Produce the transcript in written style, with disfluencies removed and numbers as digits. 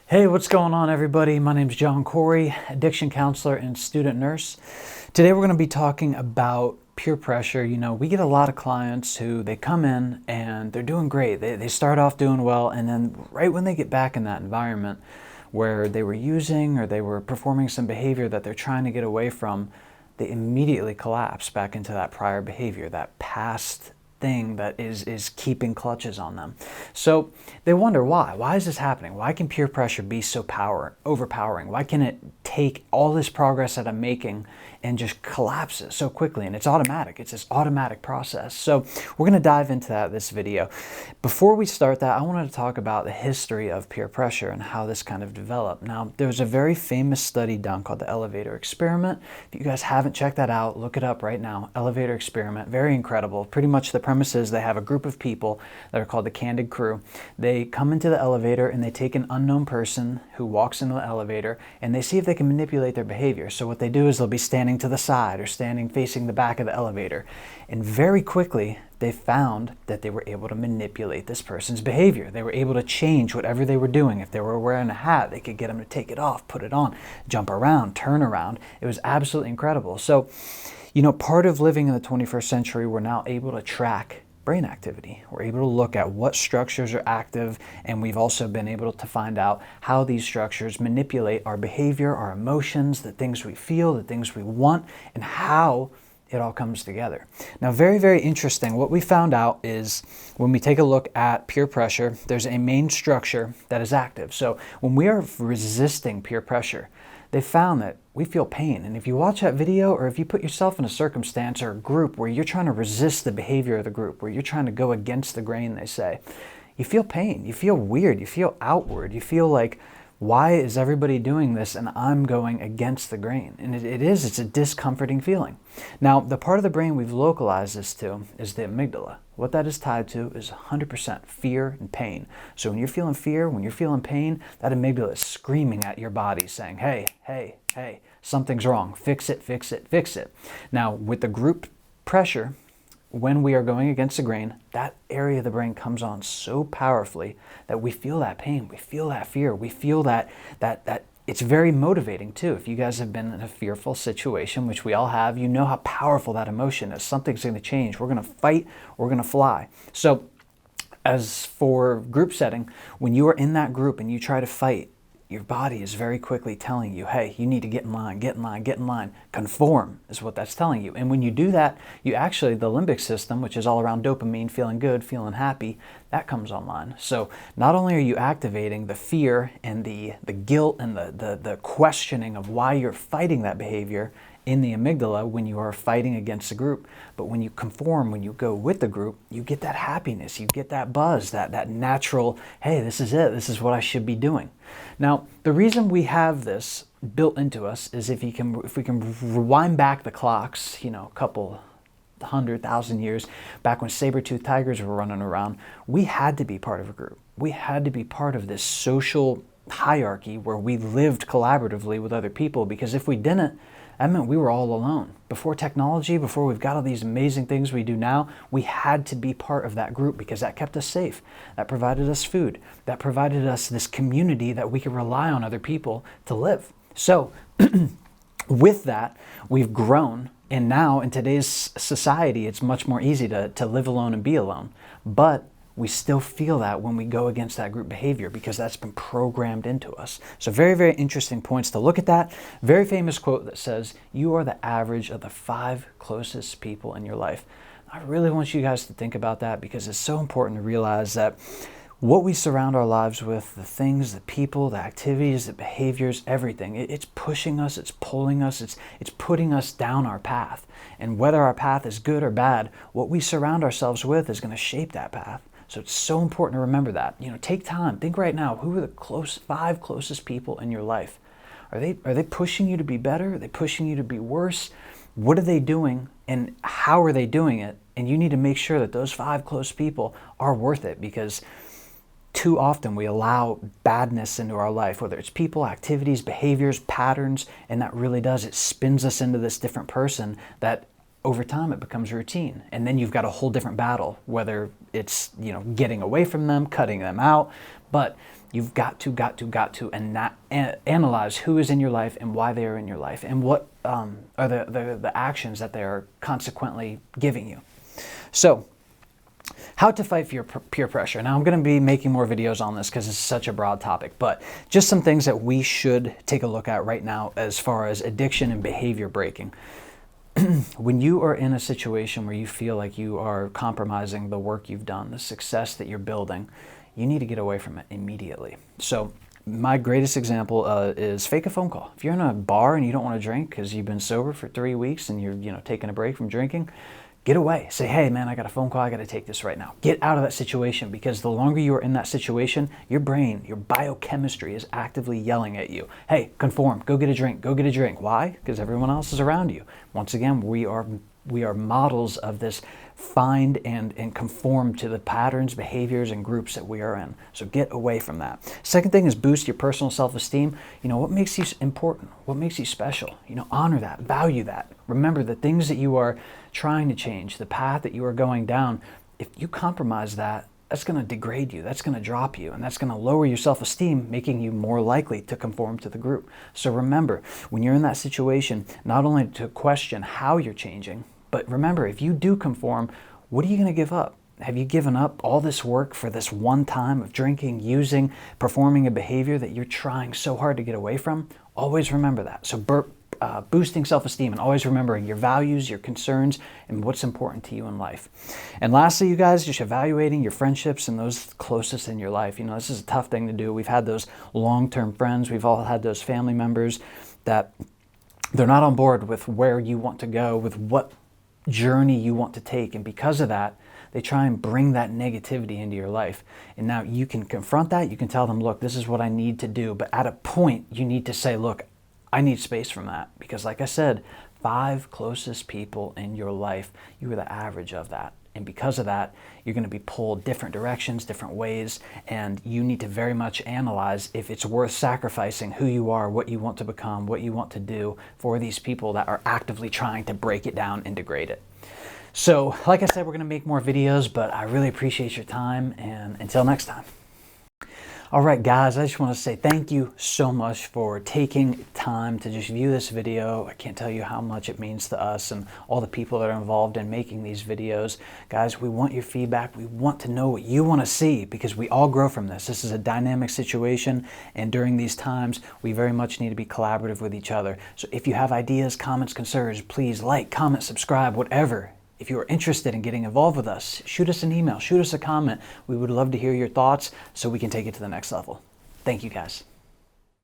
Hey, what's going on, everybody? My name is John Corey, addiction counselor and student nurse. Today we're going to be talking about peer pressure. We get a lot of clients who they come in and they're doing great. They start off doing well, and then right when they get back in that environment where they were using or they were performing some behavior that they're trying to get away from, they immediately collapse back into that prior behavior, that past thing that is keeping clutches on them. So they wonder why. Why is this happening? Why can peer pressure be so overpowering? Why can it take all this progress that I'm making and just collapse it so quickly? And it's automatic. It's this automatic process. So we're going to dive into that this video. Before we start that, I wanted to talk about the history of peer pressure and how this kind of developed. Now, there was a very famous study done called the Elevator Experiment. If you guys haven't checked that out, look it up right now. Elevator Experiment, very incredible. Pretty much the premise is they have a group of people that are called the Candid Crew. They come into the elevator and they take an unknown person who walks into the elevator and they see if they can manipulate their behavior. So what they do is they'll be standing to the side or standing facing the back of the elevator. And very quickly, they found that they were able to manipulate this person's behavior. They were able to change whatever they were doing. If they were wearing a hat, they could get them to take it off, put it on, jump around, turn around. It was absolutely incredible. So, part of living in the 21st century, we're now able to track brain activity. We're able to look at what structures are active, and we've also been able to find out how these structures manipulate our behavior, our emotions, the things we feel, the things we want, and how it all comes together. Now, very, very interesting. What we found out is when we take a look at peer pressure, there's a main structure that is active. So when we are resisting peer pressure, they found that we feel pain. And if you watch that video, or if you put yourself in a circumstance or a group where you're trying to resist the behavior of the group, where you're trying to go against the grain, they say, you feel pain, you feel weird, you feel outward, you feel like, why is everybody doing this and I'm going against the grain? And it's a discomforting feeling. Now, the part of the brain we've localized this to is the amygdala. What that is tied to is 100% fear and pain. So when you're feeling fear, when you're feeling pain, that amygdala is screaming at your body saying, hey, hey, hey, something's wrong. Fix it, fix it, fix it. Now, with the group pressure, when we are going against the grain, that area of the brain comes on so powerfully that we feel that pain, we feel that fear, we feel that it's very motivating too. If you guys have been in a fearful situation, which we all have, you know how powerful that emotion is. Something's going to change. We're going to fight, we're going to fly. So as for group setting, when you are in that group and you try to fight, your body is very quickly telling you, hey, you need to get in line, get in line, get in line. Conform is what that's telling you. And when you do that, the limbic system, which is all around dopamine, feeling good, feeling happy, that comes online. So not only are you activating the fear and the guilt and the questioning of why you're fighting that behavior in the amygdala when you are fighting against the group, but when you conform, when you go with the group, you get that happiness, you get that buzz, that natural, hey, this is it, this is what I should be doing. Now, the reason we have this built into us is if we can rewind back the clocks, a couple 100,000 years back when saber-toothed tigers were running around, we had to be part of a group. We had to be part of this social hierarchy where we lived collaboratively with other people, because if we didn't, that meant we were all alone. Before technology, before we've got all these amazing things we do now, we had to be part of that group because that kept us safe. That provided us food. That provided us this community that we could rely on other people to live. So with that, we've grown. And now in today's society, it's much more easy to live alone and be alone. But we still feel that when we go against that group behavior because that's been programmed into us. So very, very interesting points to look at that. Very famous quote that says, you are the average of the 5 closest people in your life. I really want you guys to think about that because it's so important to realize that what we surround our lives with, the things, the people, the activities, the behaviors, everything, it's pushing us, it's pulling us, it's putting us down our path. And whether our path is good or bad, what we surround ourselves with is going to shape that path. So it's so important to remember that. Take time. Think right now, who are the 5 closest people in your life? Are they pushing you to be better? Are they pushing you to be worse? What are they doing and how are they doing it? And you need to make sure that those 5 close people are worth it, because too often we allow badness into our life, whether it's people, activities, behaviors, patterns, and that really does, it spins us into this different person that over time it becomes routine. And then you've got a whole different battle, whether it's, getting away from them, cutting them out. But You've got to analyze who is in your life and why they are in your life, and what are the actions that they are consequently giving you. So, how to fight peer pressure. Now, I'm going to be making more videos on this because it's such a broad topic, but just some things that we should take a look at right now as far as addiction and behavior breaking. When you are in a situation where you feel like you are compromising the work you've done, the success that you're building, you need to get away from it immediately. So my greatest example is fake a phone call. If you're in a bar and you don't want to drink because you've been sober for 3 weeks and you're taking a break from drinking, get away. Say, hey man, I got a phone call, I got to take this right now. Get out of that situation, because the longer you are in that situation, your brain, your biochemistry is actively yelling at you. Hey, conform, go get a drink, go get a drink. Why? Because everyone else is around you. Once again, we are models of this find and conform to the patterns, behaviors, and groups that we are in. So get away from that. Second thing is boost your personal self-esteem. What makes you important? What makes you special? Honor that, value that. Remember the things that you are trying to change, the path that you are going down. If you compromise that, that's going to degrade you, that's going to drop you, and that's going to lower your self-esteem, making you more likely to conform to the group. So remember, when you're in that situation, not only to question how you're changing, but remember, if you do conform, what are you going to give up? Have you given up all this work for this one time of drinking, using, performing a behavior that you're trying so hard to get away from? Always remember that. So boosting self-esteem and always remembering your values, your concerns, and what's important to you in life. And lastly, you guys, just evaluating your friendships and those closest in your life. This is a tough thing to do. We've had those long-term friends. We've all had those family members that they're not on board with where you want to go, with what journey you want to take. And because of that, they try and bring that negativity into your life. And now you can confront that. You can tell them, look, this is what I need to do. But at a point, you need to say, look, I need space from that. Because like I said, 5 closest people in your life, you are the average of that. And because of that, you're going to be pulled different directions, different ways, and you need to very much analyze if it's worth sacrificing who you are, what you want to become, what you want to do for these people that are actively trying to break it down and degrade it. So, like I said, we're going to make more videos, but I really appreciate your time, and until next time. All right, guys, I just want to say thank you so much for taking time to just view this video. I can't tell you how much it means to us and all the people that are involved in making these videos. Guys, we want your feedback. We want to know what you want to see, because we all grow from this. This is a dynamic situation, and during these times, we very much need to be collaborative with each other. So if you have ideas, comments, concerns, please like, comment, subscribe, whatever. If you are interested in getting involved with us, shoot us an email, shoot us a comment. We would love to hear your thoughts so we can take it to the next level. Thank you, guys.